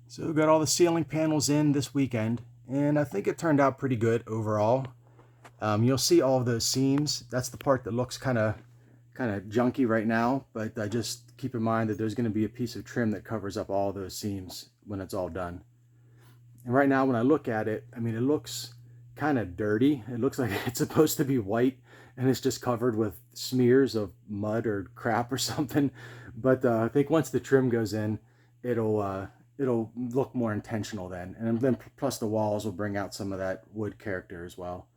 So we got all the ceiling panels in this weekend, and I think it turned out pretty good overall. You'll see all of those seams. That's the part that looks kind of junky right now, but just keep in mind that there's going to be a piece of trim that covers up all those seams when it's all done. And right now when I look at it, I mean, it looks kind of dirty. It looks like it's supposed to be white and it's just covered with smears of mud or crap or something. But I think once the trim goes in, it'll look more intentional then. And then plus the walls will bring out some of that wood character as well.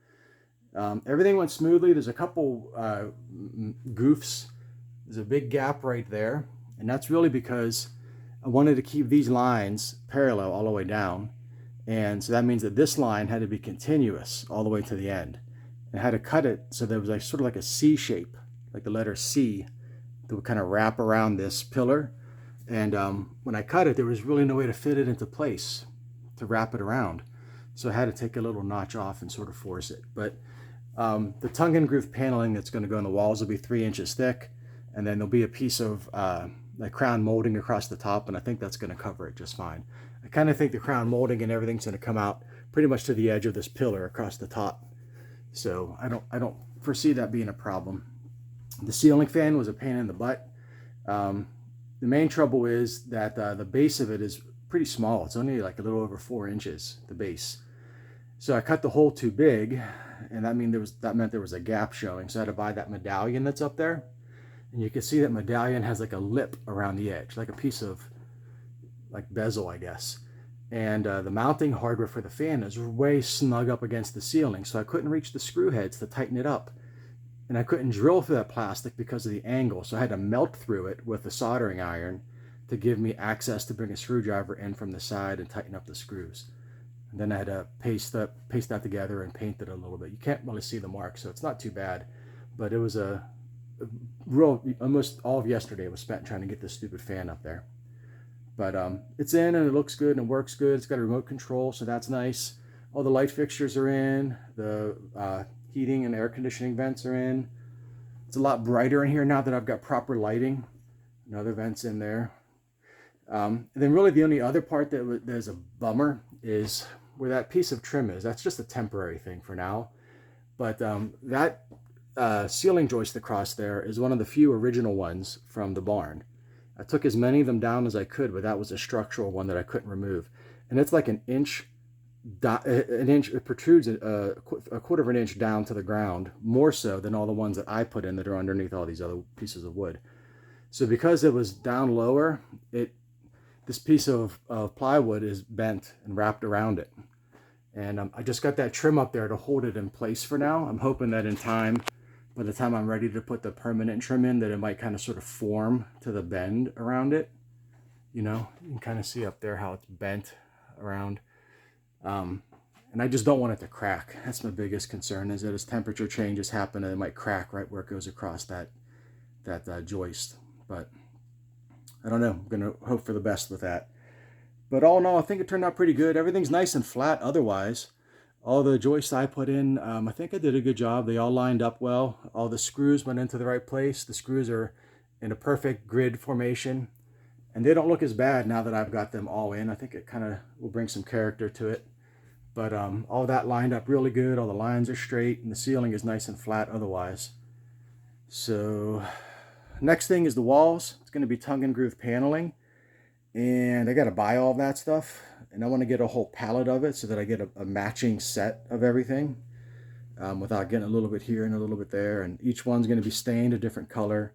Everything went smoothly. There's a couple goofs. There's a big gap right there. And that's really because I wanted to keep these lines parallel all the way down. And so that means that this line had to be continuous all the way to the end. And I had to cut it so there was like sort of like a C shape, like the letter C, that would kind of wrap around this pillar. And when I cut it, there was really no way to fit it into place to wrap it around. So I had to take a little notch off and sort of force it. But the tongue and groove paneling that's going to go in the walls will be 3 inches thick. And then there'll be a piece of like crown molding across the top. And I think that's going to cover it just fine. I kind of think the crown molding and everything's going to come out pretty much to the edge of this pillar across the top. So I don't foresee that being a problem. The ceiling fan was a pain in the butt. The main trouble is that the base of it is pretty small. It's only like a little over 4 inches, the base. So I cut the hole too big, and that meant there was a gap showing. So I had to buy that medallion that's up there. And you can see that medallion has like a lip around the edge, like a piece of like bezel, I guess. And the mounting hardware for the fan is way snug up against the ceiling, so I couldn't reach the screw heads to tighten it up. And I couldn't drill through that plastic because of the angle, so I had to melt through it with a soldering iron to give me access to bring a screwdriver in from the side and tighten up the screws. And then I had to paste that together and paint it a little bit. You can't really see the mark, so it's not too bad. But it was almost all of yesterday was spent trying to get this stupid fan up there. But it's in and it looks good and it works good. It's got a remote control, so that's nice. All the light fixtures are in. The heating and air conditioning vents are in. It's a lot brighter in here now that I've got proper lighting. Another vent's in there. And then really the only other part there's a bummer is where that piece of trim is. That's just a temporary thing for now. But that ceiling joist across there is one of the few original ones from the barn. I took as many of them down as I could, but that was a structural one that I couldn't remove. And it's like an inch, it protrudes a quarter of an inch down to the ground, more so than all the ones that I put in that are underneath all these other pieces of wood. So because it was down lower, this piece of plywood is bent and wrapped around it. And I just got that trim up there to hold it in place for now. I'm hoping that in time, by the time I'm ready to put the permanent trim in, that it might kind of sort of form to the bend around it. You know, you can kind of see up there how it's bent around. And I just don't want it to crack. That's my biggest concern, is that as temperature changes happen, it might crack right where it goes across that joist. But I don't know. I'm going to hope for the best with that. But all in all, I think it turned out pretty good. Everything's nice and flat otherwise. All the joists I put in, I think I did a good job. They all lined up well. All the screws went into the right place. The screws are in a perfect grid formation. And they don't look as bad now that I've got them all in. I think it kind of will bring some character to it. But all that lined up really good. All the lines are straight and the ceiling is nice and flat otherwise. So next thing is the walls. It's going to be tongue and groove paneling. And I got to buy all of that stuff. And I want to get a whole pallet of it so that I get a matching set of everything without getting a little bit here and a little bit there. And each one's going to be stained a different color.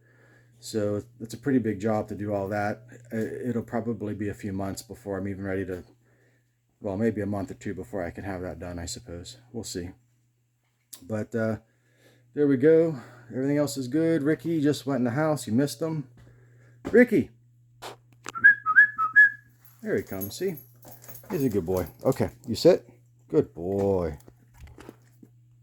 So it's a pretty big job to do all that. It'll probably be a few months before I'm even ready to, well, maybe a month or two before I can have that done, I suppose. We'll see. But there we go. Everything else is good. Ricky just went in the house. You missed him. Ricky! There he comes, see? He's a good boy. Okay, you sit. Good boy.